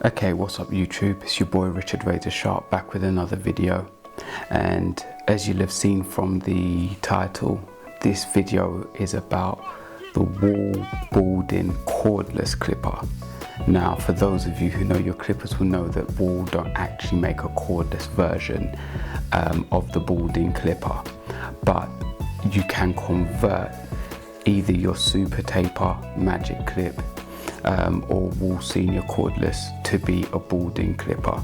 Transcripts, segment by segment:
Okay, what's up YouTube? It's your boy Richard Razor Sharp back with another video, and as you'll have seen from the title, this video is about the Wahl Balding cordless clipper. Now, for those of you who know your clippers will know that Wahl don't actually make a cordless version of the Balding clipper, but you can convert either your super taper magic clip or Wahl Senior cordless to be a Balding clipper.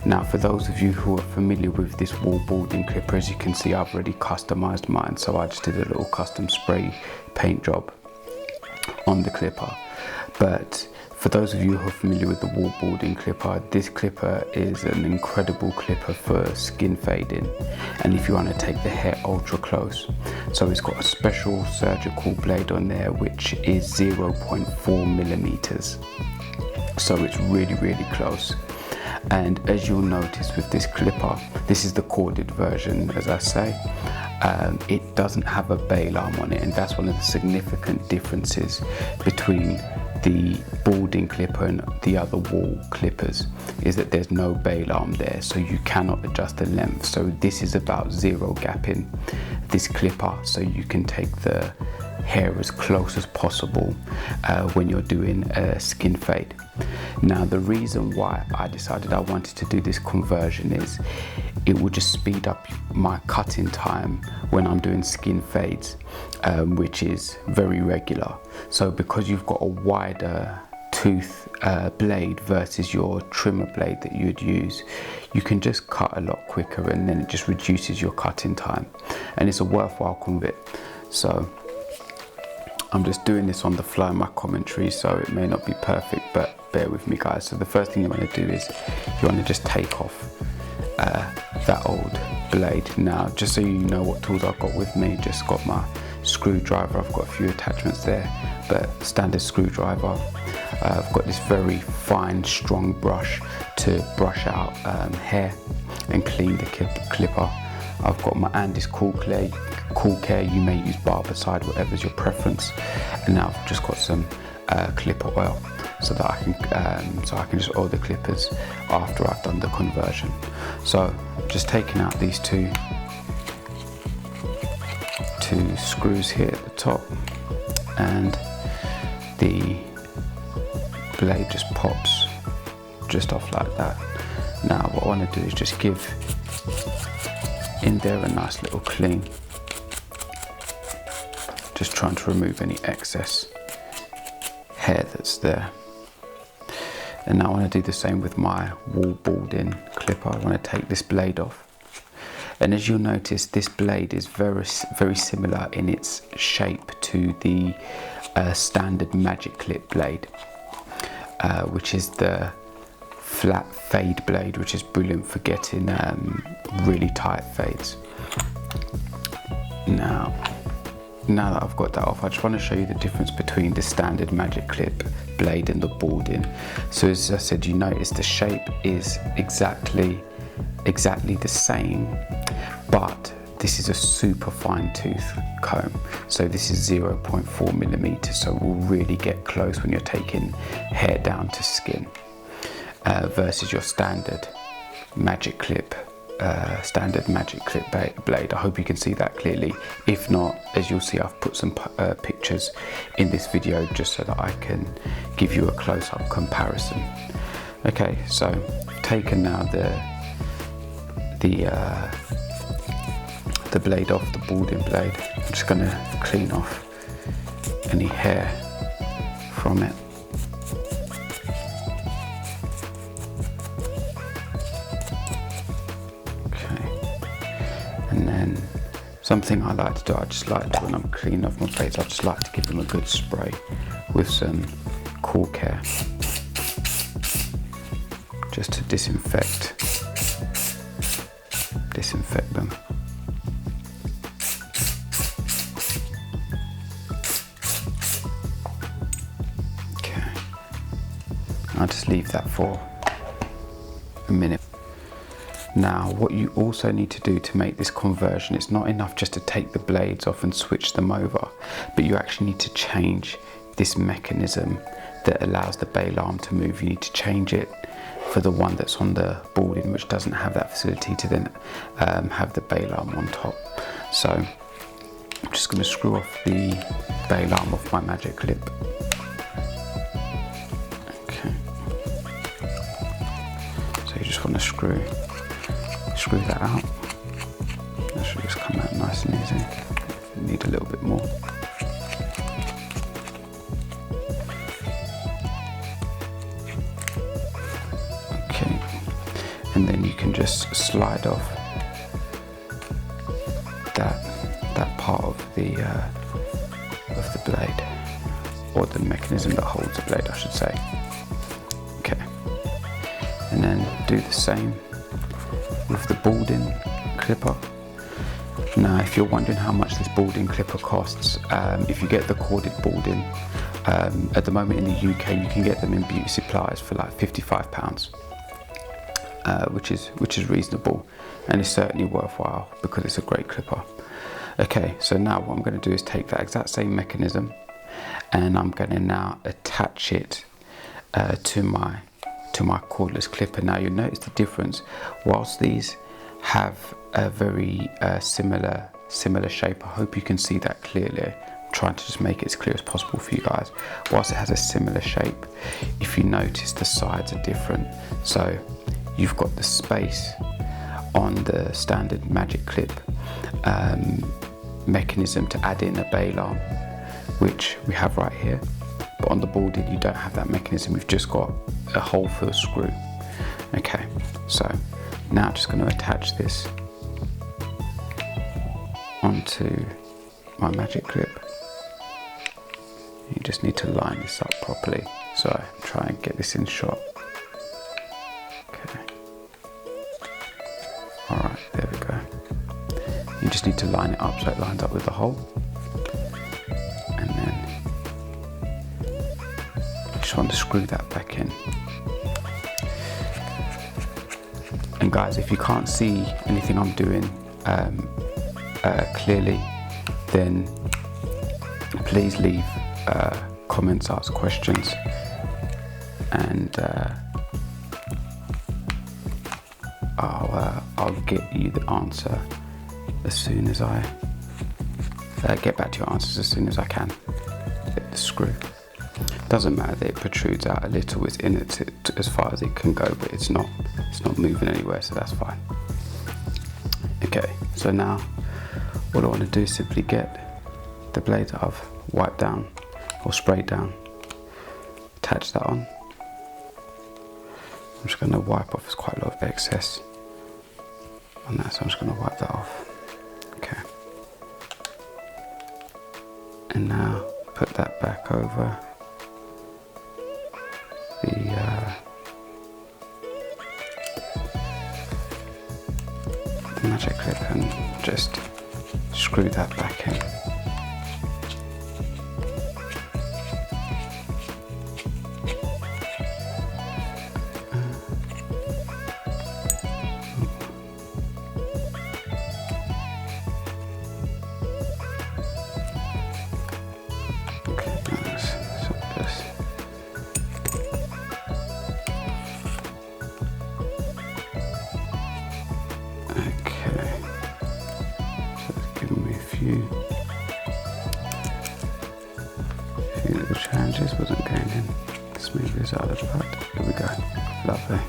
Now, for those of you who are familiar with this Wahl Balding clipper, as you can see, I've already customized mine, so I just did a little custom spray paint job on the clipper. But for those of you who are familiar with the Wahl Balding clipper, this clipper is an incredible clipper for skin fading, and if you want to take the hair ultra close. So it's got a special surgical blade on there which is 0.4 millimeters, so it's really close. And as you'll notice with this clipper, this is the corded version, as I say, it doesn't have a bail arm on it, and that's one of the significant differences between the Balding clipper and the other Wahl clippers, is that there's no bail arm there, so you cannot adjust the length. So this is about zero gapping this clipper, so you can take the hair as close as possible when you're doing a skin fade. Now, the reason why I decided I wanted to do this conversion is it will just speed up my cutting time when I'm doing skin fades, which is very regular. So because you've got a wider tooth blade versus your trimmer blade that you'd use, you can just cut a lot quicker, and then it just reduces your cutting time, and it's a worthwhile convert. So I'm just doing this on the fly in my commentary, so it may not be perfect, but bear with me guys. So the first thing you want to do is you want to just take off that old blade. Now, just so you know what tools I've got with me, just got my screwdriver, I've got a few attachments there, but standard screwdriver. I've got this very fine strong brush to brush out hair and clean the clipper. I've got my Andes Cool Care, you may use Barbicide, whatever's your preference. And now I've just got some clipper oil, so that I can just oil the clippers after I've done the conversion. So just taking out these two screws here at the top, and the blade just pops just off like that. Now what I want to do is just give in there a nice little clean, just trying to remove any excess hair that's there. And now I want to do the same with my Wahl Balding clipper. I want to take this blade off, and as you'll notice, this blade is very similar in its shape to the standard magic clip blade, which is the flat fade blade, which is brilliant for getting really tight fades. Now that I've got that off, I just want to show you the difference between the standard magic clip blade and the Balding. So as I said, you notice the shape is exactly the same, but this is a super fine tooth comb, so this is 0.4 millimeters, so we'll really get close when you're taking hair down to skin, versus your standard magic clip blade. I hope you can see that clearly. If not, as you'll see, I've put some pictures in this video just so that I can give you a close-up comparison. Okay, so I've taken now the blade off, the Balding blade. I'm just going to clean off any hair from it. And then something I like to do, I just like to, when I'm cleaning off my blades, I just like to give them a good spray with some Cool Care, just to disinfect them. Okay, I'll just leave that for a minute. Now, what you also need to do to make this conversion, it's not enough just to take the blades off and switch them over, but you actually need to change this mechanism that allows the bail arm to move. You need to change it for the one that's on the Balding, which doesn't have that facility to then have the bail arm on top. So I'm just going to screw off the bail arm off my magic clip. Okay. So you just want to screw that out. That should just come out nice and easy. You need a little bit more. Okay, and then you can just slide off that part of the blade, or the mechanism that holds the blade, I should say. Okay, and then do the same with the Balding clipper. Now, if you're wondering how much this Balding clipper costs, if you get the corded Balding, at the moment in the UK you can get them in beauty supplies for like £55, which is reasonable, and it's certainly worthwhile because it's a great clipper. Okay, so now what I'm going to do is take that exact same mechanism, and I'm going to now attach it to my cordless clipper. Now you'll notice the difference. Whilst these have a very similar shape, I hope you can see that clearly. I'm trying to just make it as clear as possible for you guys. Whilst it has a similar shape, if you notice the sides are different. So you've got the space on the standard magic clip mechanism to add in a bail arm, which we have right here, but on the Balding you don't have that mechanism. We've just got a hole for a screw. Okay, so now I'm just going to attach this onto my magic clip. You just need to line this up properly, so try and get this in shot. Okay, alright, there we go. You just need to line it up so it lines up with the hole, and then you just want to screw that back in. And guys, if you can't see anything I'm doing clearly, then please leave comments, ask questions, and I'll get you the answer as soon as I get back to your answers as soon as I can. Hit the screw. Doesn't matter that it protrudes out a little, it's in it as far as it can go, but it's not moving anywhere, so that's fine. Okay, so now what I want to do is simply get the blade that I've wiped down or sprayed down, attach that on. I'm just going to wipe off, there's quite a lot of excess on that, so I'm just going to wipe that off. Okay, and now put that back over the magic clip and just screw that back in. Few little challenges, wasn't going in smoothly as I would have liked. Here we go, lovely.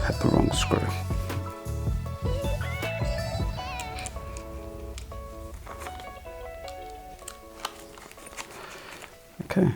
Had the wrong screw. Okay.